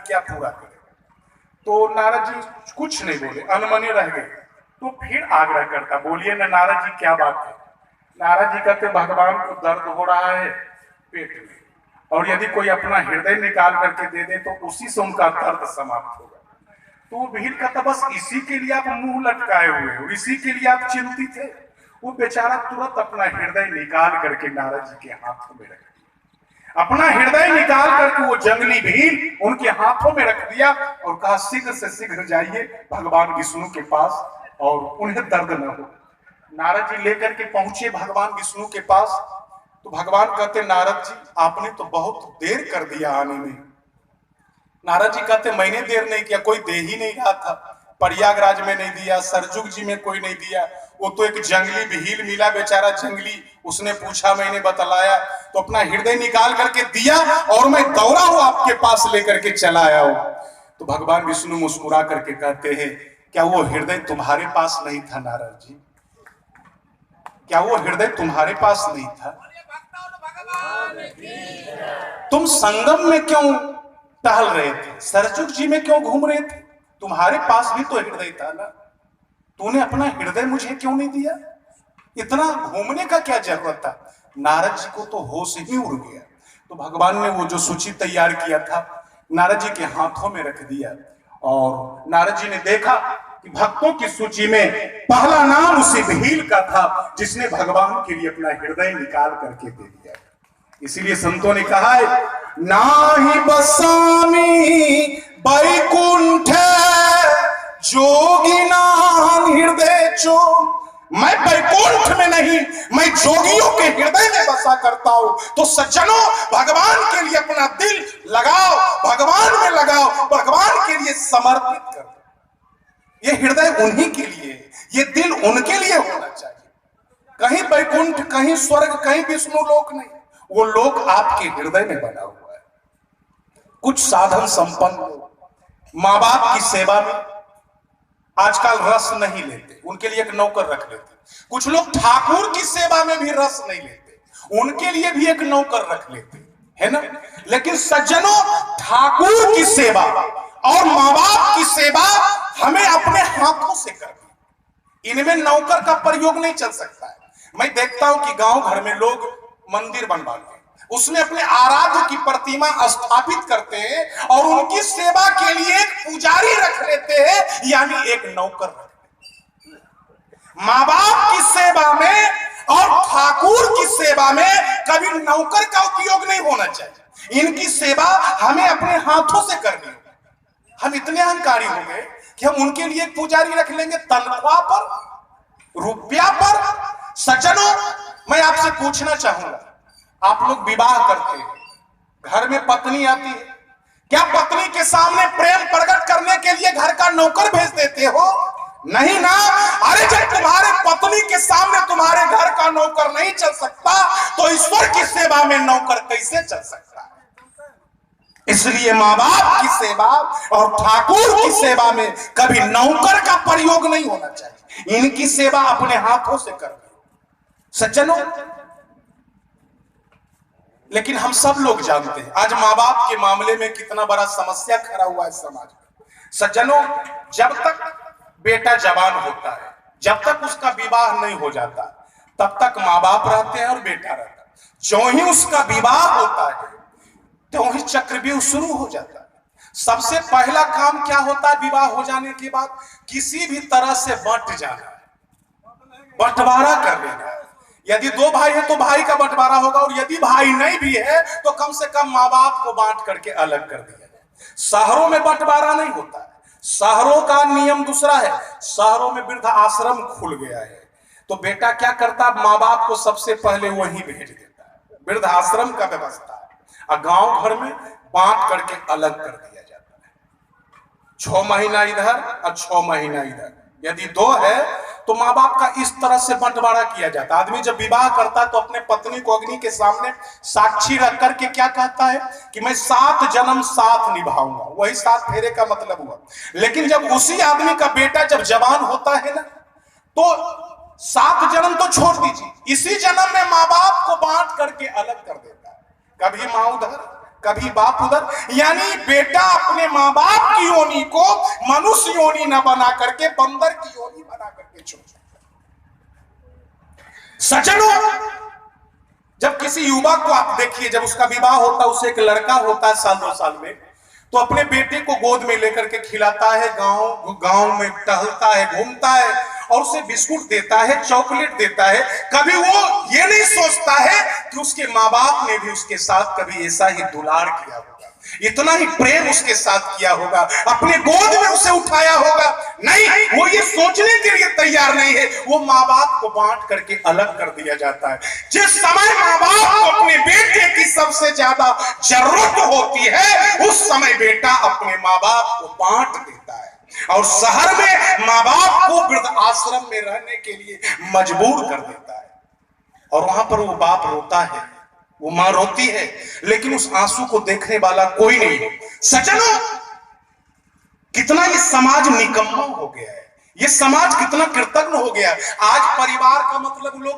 क्या पूरा करेगा। तो नारद जी कुछ नहीं बोले, अनमने रह गए। तो फिर आग्रह करता, बोलिए ना नारद जी क्या बात है। नारद जी कहते भगवान को दर्द हो रहा है पेट में, और यदि कोई अपना हृदय निकाल करके दे दे तो उसी से उनका दर्द समाप्त होगा। तो वो भीड़ कहता बस इसी के लिए आप मुंह लटकाए हुए हो, इसी के लिए आप चिंतित है। वो बेचारा तुरंत अपना हृदय निकाल करके नारद जी के हाथों में रख दिया, अपना हृदय निकाल करके वो जंगली भीड़ उनके हाथों में रख दिया और कहा शीघ्र से शीघ्र जाइए भगवान विष्णु के पास और उन्हें दर्द न हो। नारद जी लेकर के पहुंचे भगवान विष्णु के पास। तो भगवान कहते नारद जी आपने तो बहुत देर कर दिया आने में। नारद जी कहते मैंने देर नहीं किया, कोई दे ही नहीं रहा था। प्रयागराज में नहीं दिया, सरजुग जी में कोई नहीं दिया, वो तो एक जंगली भील मिला बेचारा जंगली, उसने पूछा मैंने बतलाया तो अपना हृदय निकाल करके दिया और मैं दौड़ा हूं आपके पास लेकर के चला आया हूं। तो भगवान विष्णु मुस्कुरा करके कहते हैं क्या वो हृदय तुम्हारे पास नहीं था नारद जी? क्या वो हृदय तुम्हारे पास नहीं था? तुम संगम में क्यों टहल रहे थे, सरजुग जी में क्यों घूम रहे थे? तुम्हारे पास भी तो हृदय था ना, तूने अपना हृदय मुझे क्यों नहीं दिया? इतना घूमने का क्या जरूरत था? नारद जी को तो होश ही उड़ गया। तो भगवान ने वो जो सूची तैयार किया था नारद जी के हाथों में रख दिया और नारद जी ने देखा कि भक्तों की सूची में पहला नाम उसी भील का था जिसने भगवान के लिए अपना हृदय निकाल करके दे दिया। इसीलिए संतों ने कहा है नाही बसामी बैकुंठ जोगिना हृदय चो, मैं बैकुंठ में नहीं, मैं जोगियों के हृदय में बसा करता हूं। तो सज्जनों भगवान के लिए अपना दिल लगाओ, भगवान में लगाओ, भगवान के लिए समर्पित करो। ये हृदय उन्हीं के लिए, ये दिल उनके लिए होना चाहिए। कहीं बैकुंठ, कहीं स्वर्ग, कहीं विष्णु लोक नहीं, वो लोक आपके हृदय में बना हुआ है। कुछ साधन संपन्न लोग माँ बाप की सेवा में आजकल रस नहीं लेते, उनके लिए एक नौकर रख लेते। कुछ लोग ठाकुर की सेवा में भी रस नहीं लेते, उनके लिए भी एक नौकर रख लेते, है ना। लेकिन सज्जनों ठाकुर की सेवा और माँ बाप की सेवा हमें अपने हाथों से करनी, इनमें नौकर का प्रयोग नहीं चल सकता है। मैं देखता हूं कि गांव घर में लोग मंदिर बनवाते हैं, उसमें अपने आराध्य की प्रतिमा स्थापित करते हैं और उनकी सेवा के लिए एक पुजारी रख लेते हैं, यानी एक नौकर रख लेते हैं। माँ बाप की सेवा में और ठाकुर की सेवा में कभी नौकर का उपयोग नहीं होना चाहिए। इनकी सेवा हमें अपने हाथों से करनी होगी। हम इतने अहंकारी हो गए कि हम उनके लिए एक पुजारी रख लेंगे तनख्वाह पर, रुपया पर। सज्जनों मैं आपसे पूछना चाहूंगा, आप लोग विवाह करते हैं, घर में पत्नी आती है, क्या पत्नी के सामने प्रेम प्रकट करने के लिए घर का नौकर भेज देते हो? नहीं ना। अरे जब तुम्हारे पत्नी के सामने तुम्हारे घर का नौकर नहीं चल सकता तो ईश्वर की सेवा में नौकर कैसे चल सकता है? इसलिए माँ बाप की सेवा और ठाकुर की सेवा में कभी नौकर का प्रयोग नहीं होना चाहिए, इनकी सेवा अपने हाथों से करनी। सज्जनों लेकिन हम सब लोग जानते हैं आज माँ बाप के मामले में कितना बड़ा समस्या खड़ा हुआ है समाज में। सज्जनों जब तक बेटा जवान होता है, जब तक उसका विवाह नहीं हो जाता, तब तक माँ बाप रहते हैं और बेटा रहता है। जो ही उसका विवाह होता है तो ही चक्रव्यूह शुरू हो जाता है। सबसे पहला काम क्या होता है विवाह हो जाने के बाद? किसी भी तरह से बंट जाना है, बंटवारा कर लेना है। यदि दो भाई है तो भाई का बंटवारा होगा, और यदि भाई नहीं भी है तो कम से कम माँ बाप को बांट करके अलग कर दिया जाए। शहरों में बंटवारा नहीं होता है, शहरों का नियम दूसरा है। शहरों में वृद्ध आश्रम खुल गया है, तो बेटा क्या करता है, माँ बाप को सबसे पहले वहीं भेज देता है, वृद्ध आश्रम का व्यवस्था है। और गांव घर में बांट करके अलग कर दिया जाता है, 6 महीना इधर और 6 महीना इधर। यदि 2 है तो माँ बाप का इस तरह से बंटवारा किया जाता है। आदमी जब विवाह करता है तो अपने पत्नी को अग्नि के सामने साक्षी रख करके क्या कहता है कि मैं 7 जन्म साथ निभाऊंगा, वही 7 फेरे का मतलब हुआ। लेकिन जब उसी आदमी का बेटा जब जवान होता है ना, तो 7 जन्म तो छोड़ दीजिए, इसी जन्म में माँ बाप को बांट करके अलग कर देता है। कभी माँ उधर कभी बाप उधर। यानी बेटा अपने माँ बाप की योनि को मनुष्य योनि न बना करके बंदर की योनि बना करके छोड़ सकता। सज्जनों, जब किसी युवक को आप देखिए, जब उसका विवाह होता है, उसे एक लड़का होता है 1-2 साल में, तो अपने बेटे को गोद में लेकर के खिलाता है, गांव में टहलता है, घूमता है, और उसे बिस्कुट देता है, चॉकलेट देता है। कभी वो ये नहीं सोचता है कि उसके माँ बाप ने भी उसके साथ कभी ऐसा ही दुलार किया होगा, इतना ही प्रेम उसके साथ किया होगा, अपने गोद में उसे उठाया होगा। नहीं, वो ये सोचने के लिए तैयार नहीं है। वो माँ बाप को बांट करके अलग कर दिया जाता है। जिस समय माँ बाप को अपने बेटे की सबसे ज्यादा जरूरत होती है, उस समय बेटा अपने माँ बाप को बांट देता है और शहर में माँ बाप को वृद्ध आश्रम में रहने के लिए मजबूर कर देता है। और वहां पर वो बाप रोता है, वो मां रोती है, लेकिन उस आंसू को देखने वाला कोई नहीं है। सज्जनों, कितना ये समाज निकम्मा हो गया है, ये समाज कितना कृतज्ञ हो गया। आज परिवार का मतलब लोग